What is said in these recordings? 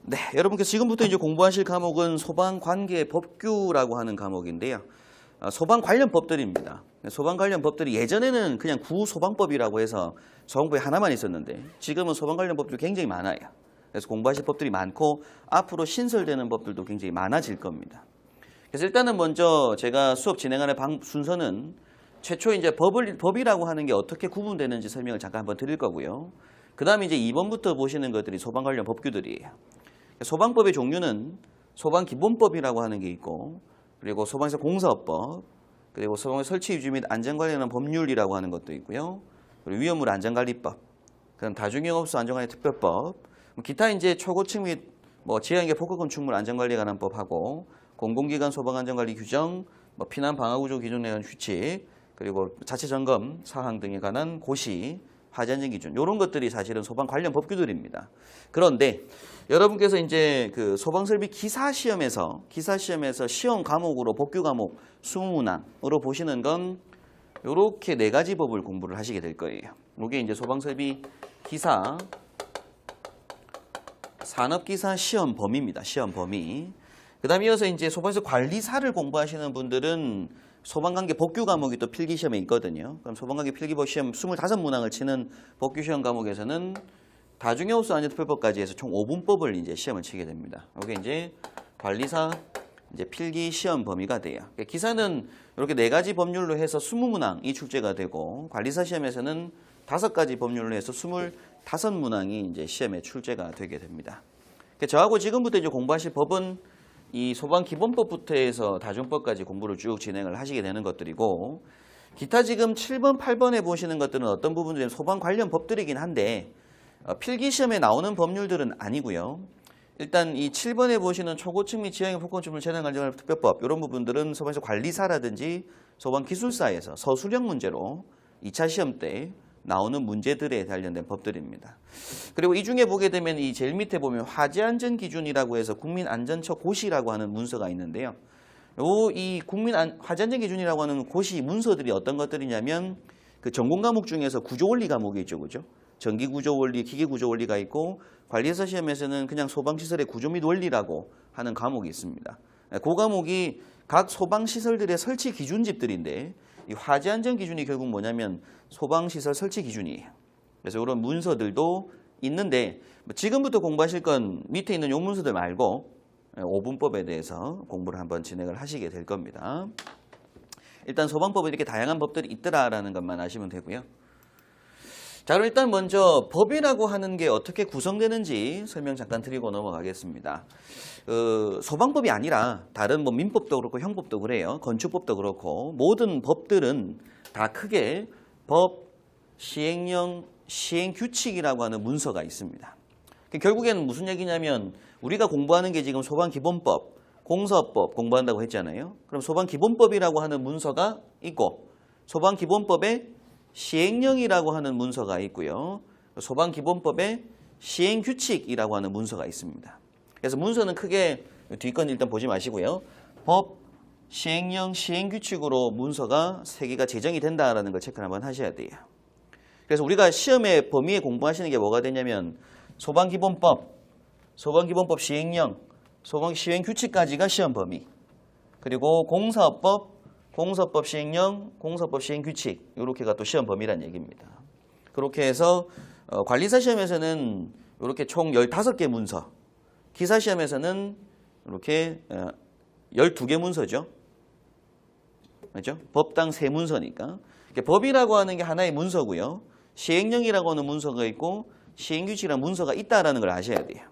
네, 여러분께서 지금부터 이제 공부하실 과목은 소방관계법규라고 하는 과목인데요. 소방 관련 법들입니다. 소방 관련 법들이 예전에는 그냥 구소방법이라고 해서 소방법이 하나만 있었는데 지금은 소방 관련 법들이 굉장히 많아요. 그래서 공부하실 법들이 많고 앞으로 신설되는 법들도 굉장히 많아질 겁니다. 그래서 일단은 먼저 제가 수업 진행하는 순서는 최초 이제 법이라고 하는 게 어떻게 구분되는지 설명을 잠깐 한번 드릴 거고요. 그 다음에 이제 2번부터 보시는 것들이 소방 관련 법규들이에요. 소방법의 종류는 소방기본법이라고 하는 게 있고, 그리고 소방에서 공사법, 그리고 소방 설치 유지 및 안전관리하는 법률이라고 하는 것도 있고요. 그리고 위험물 안전관리법, 그다음 다중영업소 안전관리 특별법, 기타 이제 초고층 및 지하인계 복합 건축물 안전관리에 관한 법하고, 공공기관 소방 안전관리 규정, 피난 방화구조 기준에 관한 규칙, 그리고 자체 점검 사항 등에 관한 고시, 화재 안전 기준 이런 것들이 사실은 소방 관련 법규들입니다. 그런데 여러분께서 이제 그 소방설비 기사 시험에서 시험 과목으로 법규 과목 20문항으로 보시는 건 이렇게 4가지 법을 공부를 하시게 될 거예요. 이게 이제 소방설비 기사 산업기사 시험 범위입니다. 시험 범위. 그다음에 이어서 이제 소방에서 관리사를 공부하시는 분들은 소방관계 법규 과목이 또 필기시험에 있거든요. 그럼 소방관계 필기법 시험 25문항을 치는 법규 시험 과목에서는 다중영업소 안전특별법까지 해서 총 5분법을 이제 시험을 치게 됩니다. 이게 이제 관리사 이제 필기 시험 범위가 돼요. 기사는 이렇게 4가지 법률로 해서 20문항이 출제가 되고 관리사 시험에서는 5가지 법률로 해서 25문항이 이제 시험에 출제가 되게 됩니다. 저하고 지금부터 이제 공부하실 법은 이 소방기본법부터 해서 다중법까지 공부를 쭉 진행을 하시게 되는 것들이고, 기타 지금 7번, 8번에 보시는 것들은 어떤 부분들은 소방 관련 법들이긴 한데 필기시험에 나오는 법률들은 아니고요. 일단 이 7번에 보시는 초고층 및 지하인계 복합건축물 재난안전관리 특별법 이런 부분들은 소방에서 관리사라든지 소방기술사에서 서술형 문제로 2차 시험 때 나오는 문제들에 관련된 법들입니다. 그리고 이 중에 보게 되면 이 제일 밑에 보면 화재안전기준이라고 해서 국민안전처 고시라고 하는 문서가 있는데요. 이 화재안전기준이라고 하는 고시 문서들이 어떤 것들이냐면 그 전공 과목 중에서 구조원리 과목이 있죠, 그죠? 전기구조원리, 기계구조원리가 있고 관리사 시험에서는 그냥 소방시설의 구조 및 원리라고 하는 과목이 있습니다. 그 과목이 각 소방시설들의 설치 기준집들인데 이 화재안전 기준이 결국 뭐냐면 소방시설 설치 기준이에요. 그래서 이런 문서들도 있는데 지금부터 공부하실 건 밑에 있는 이 문서들 말고 5분법에 대해서 공부를 한번 진행을 하시게 될 겁니다. 일단 소방법에 이렇게 다양한 법들이 있더라라는 것만 아시면 되고요. 자, 그럼 일단 먼저 법이라고 하는 게 어떻게 구성되는지 설명 잠깐 드리고 넘어가겠습니다. 소방법이 아니라 다른 민법도 그렇고 형법도 그래요. 건축법도 그렇고 모든 법들은 다 크게 법, 시행령, 시행규칙이라고 하는 문서가 있습니다. 결국에는 무슨 얘기냐면 우리가 공부하는 게 지금 소방기본법, 공사법 공부한다고 했잖아요. 그럼 소방기본법이라고 하는 문서가 있고 소방기본법에 시행령이라고 하는 문서가 있고요. 소방기본법에 시행규칙이라고 하는 문서가 있습니다. 그래서 문서는 크게 뒷건 일단 보지 마시고요. 법, 시행령, 시행규칙으로 문서가 3개가 제정이 된다라는 걸 체크를 한번 하셔야 돼요. 그래서 우리가 시험에 범위에 공부하시는 게 뭐가 되냐면 소방기본법, 소방기본법 시행령, 소방시행규칙까지가 시험 범위. 그리고 공사법, 공사법 시행령, 공사법 시행규칙 이렇게가 또 시험 범위란 얘기입니다. 그렇게 해서 관리사 시험에서는 이렇게 총 15개 문서, 기사 시험에서는 이렇게 12개 문서죠. 맞죠? 법당 3문서니까. 법이라고 하는 게 하나의 문서고요. 시행령이라고 하는 문서가 있고 시행규칙이라는 문서가 있다라는 걸 아셔야 돼요.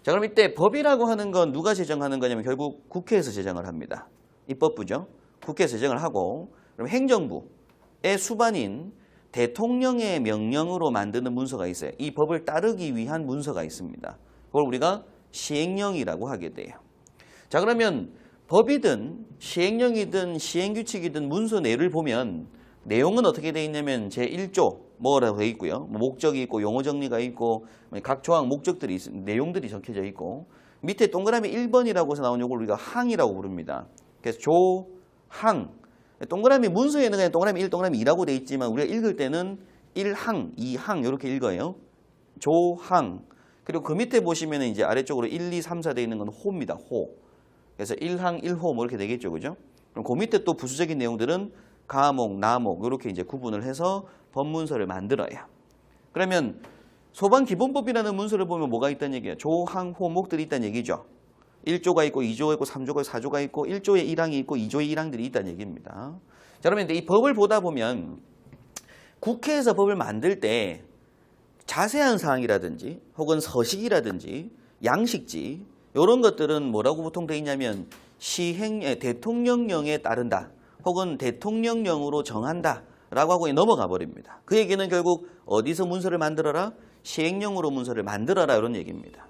자, 그럼 이때 법이라고 하는 건 누가 제정하는 거냐면 결국 국회에서 제정을 합니다. 입법부죠. 국회에서 제정을 하고 그럼 행정부의 수반인 대통령의 명령으로 만드는 문서가 있어요. 이 법을 따르기 위한 문서가 있습니다. 그걸 우리가 시행령이라고 하게 돼요. 자, 그러면 법이든 시행령이든 시행규칙이든 문서 내용을 보면 내용은 어떻게 되어 있냐면 제1조 뭐라고 되어 있고요. 목적이 있고 용어 정리가 있고 각 조항 목적들이 내용들이 적혀져 있고 밑에 동그라미 1번이라고 해서 나온 이걸 우리가 항이라고 부릅니다. 그래서 조항 동그라미 문서에는 그냥 동그라미 1, 동그라미 2라고 되어 있지만 우리가 읽을 때는 1항, 2항 이렇게 읽어요. 조항. 그리고 그 밑에 보시면 이제 아래쪽으로 1, 2, 3, 4 되어 있는 건 호입니다. 호. 그래서 1항 1호 뭐 이렇게 되겠죠. 그죠? 그럼 그 밑에 또 부수적인 내용들은 가목, 나목 이렇게 이제 구분을 해서 법문서를 만들어야. 그러면 소방기본법이라는 문서를 보면 뭐가 있다는 얘기예요? 조항, 호목들이 있다는 얘기죠. 1조가 있고 2조가 있고 3조가 있고 4조가 있고 1조에 1항이 있고 2조에 1항들이 있다는 얘기입니다. 자, 그러면 이 법을 보다 보면 국회에서 법을 만들 때 자세한 사항이라든지 혹은 서식이라든지 양식지 이런 것들은 뭐라고 보통 되어 있냐면 대통령령에 따른다 혹은 대통령령으로 정한다 라고 하고 넘어가 버립니다. 그 얘기는 결국 어디서 문서를 만들어라? 시행령으로 문서를 만들어라 이런 얘기입니다.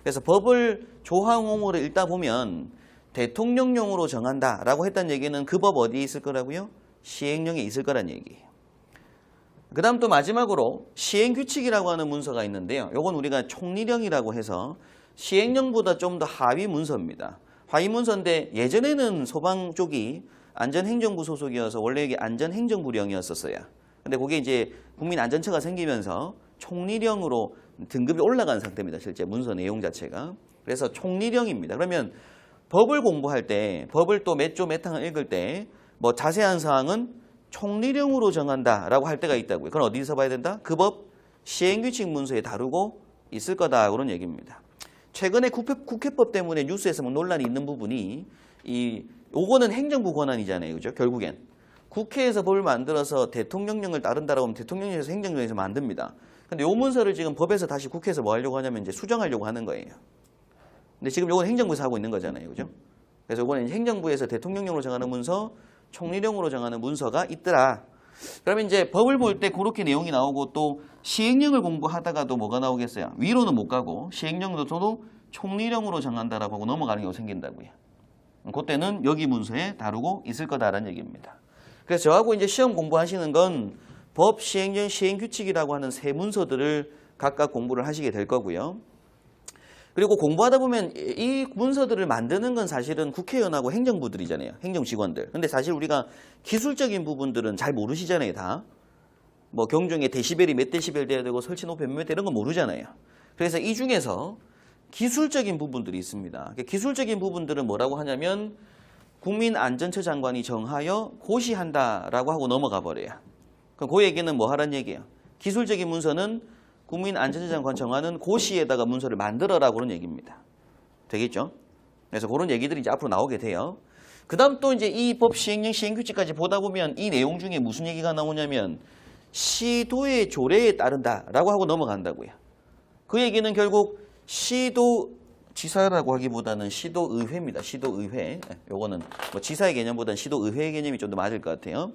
그래서 법을 조항홍어를 읽다 보면 대통령령으로 정한다 라고 했다는 얘기는 그 법 어디에 있을 거라고요? 시행령에 있을 거란 얘기예요. 그 다음 또 마지막으로 시행규칙이라고 하는 문서가 있는데요. 이건 우리가 총리령이라고 해서 시행령보다 좀 더 하위 문서입니다. 하위 문서인데 예전에는 소방 쪽이 안전행정부 소속이어서 원래 이게 안전행정부령이었었어요. 근데 그게 이제 국민안전처가 생기면서 총리령으로 등급이 올라간 상태입니다. 실제 문서 내용 자체가. 그래서 총리령입니다. 그러면 법을 공부할 때 법을 또 몇 조 몇 항을 읽을 때 뭐 자세한 사항은 총리령으로 정한다라고 할 때가 있다고요. 그건 어디서 봐야 된다? 그 법 시행규칙 문서에 다루고 있을 거다 그런 얘기입니다. 최근에 국회법 때문에 뉴스에서 뭐 논란이 있는 부분이 요거는 행정부 권한이잖아요. 그죠? 결국엔 국회에서 법을 만들어서 대통령령을 따른다라고 하면 대통령령에서 행정부에서 만듭니다. 근데 요 문서를 지금 법에서 다시 국회에서 뭐 하려고 하냐면 이제 수정하려고 하는 거예요. 근데 지금 요건 행정부에서 하고 있는 거잖아요. 그죠? 그래서 요거는 행정부에서 대통령령으로 정하는 문서, 총리령으로 정하는 문서가 있더라. 그러면 이제 법을 볼 때 그렇게 내용이 나오고 또 시행령을 공부하다가도 뭐가 나오겠어요? 위로는 못 가고 시행령도 총리령으로 정한다라고 하고 넘어가는 경우가 생긴다고요. 그때는 여기 문서에 다루고 있을 거다라는 얘기입니다. 그래서 저하고 이제 시험 공부하시는 건 법, 시행령, 시행규칙이라고 하는 세 문서들을 각각 공부를 하시게 될 거고요. 그리고 공부하다 보면 이 문서들을 만드는 건 사실은 국회의원하고 행정부들이잖아요. 행정직원들. 근데 사실 우리가 기술적인 부분들은 잘 모르시잖아요. 다. 뭐 경종의 데시벨이 몇 데시벨 돼야 되고 설치 높이 몇 대 이런 건 모르잖아요. 그래서 이 중에서 기술적인 부분들이 있습니다. 기술적인 부분들은 뭐라고 하냐면 국민안전처 장관이 정하여 고시한다라고 하고 넘어가 버려요. 그럼 그 얘기는 뭐 하란 얘기예요? 기술적인 문서는 국민안전처 장관 정하는 고시에다가 문서를 만들어라 그런 얘기입니다. 되겠죠? 그래서 그런 얘기들이 이제 앞으로 나오게 돼요. 그 다음 또 이제 이 법 시행령 시행규칙까지 보다 보면 이 내용 중에 무슨 얘기가 나오냐면 시도의 조례에 따른다라고 하고 넘어간다고요. 그 얘기는 결국 시도지사라고 하기보다는 시도의회입니다. 시도의회. 요거는 뭐 지사의 개념보다는 시도의회의 개념이 좀 더 맞을 것 같아요.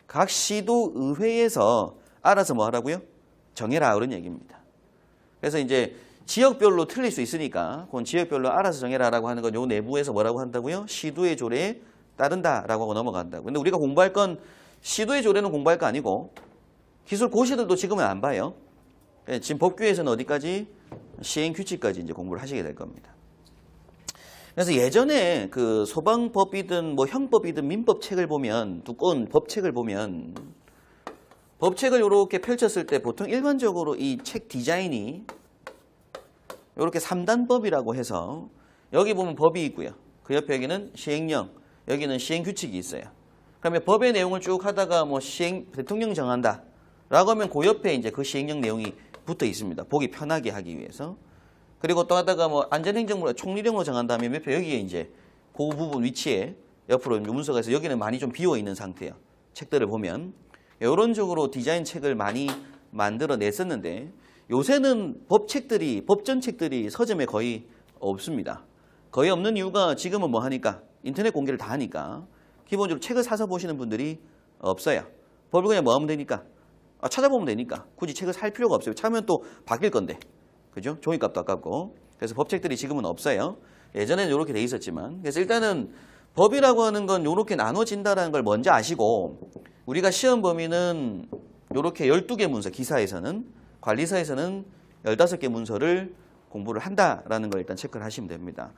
각 시도의회에서 알아서 뭐 하라고요? 정해라 그런 얘기입니다. 그래서 이제 지역별로 틀릴 수 있으니까 그건 지역별로 알아서 정해라라고 하는 건 요 내부에서 뭐라고 한다고요? 시도의 조례에 따른다라고 하고 넘어간다고. 근데 우리가 공부할 건 시도의 조례는 공부할 거 아니고 기술 고시들도 지금은 안 봐요. 지금 법규에서는 어디까지? 시행규칙까지 이제 공부를 하시게 될 겁니다. 그래서 예전에 그 소방법이든 뭐 형법이든 민법책을 보면 두꺼운 법책을 보면 법책을 이렇게 펼쳤을 때 보통 일반적으로 이 책 디자인이 이렇게 3단법이라고 해서 여기 보면 법이 있고요. 그 옆에 여기는 시행령, 여기는 시행규칙이 있어요. 그러면 법의 내용을 쭉 하다가 뭐 대통령 정한다 라고 하면 그 옆에 이제 그 시행령 내용이 붙어 있습니다. 보기 편하게 하기 위해서. 그리고 또 하다가 뭐 안전행정부 총리령으로 정한다면 옆에 여기에 이제 그 부분 위치에 옆으로 문서가 있어서 여기는 많이 좀 비어 있는 상태예요. 책들을 보면. 이런 식으로 디자인 책을 많이 만들어 냈었는데 요새는 법전책들이 서점에 거의 없습니다. 거의 없는 이유가 지금은 뭐 하니까 인터넷 공개를 다 하니까 기본적으로 책을 사서 보시는 분들이 없어요. 법을 그냥 뭐 하면 되니까 찾아보면 되니까 굳이 책을 살 필요가 없어요. 차면 또 바뀔 건데 그죠? 종이값도 아깝고. 그래서 법책들이 지금은 없어요. 예전에는 이렇게 돼 있었지만. 그래서 일단은 법이라고 하는 건 이렇게 나눠진다는 걸 먼저 아시고 우리가 시험 범위는 이렇게 12개 문서, 기사에서는 관리사에서는 15개 문서를 공부를 한다라는 걸 일단 체크를 하시면 됩니다.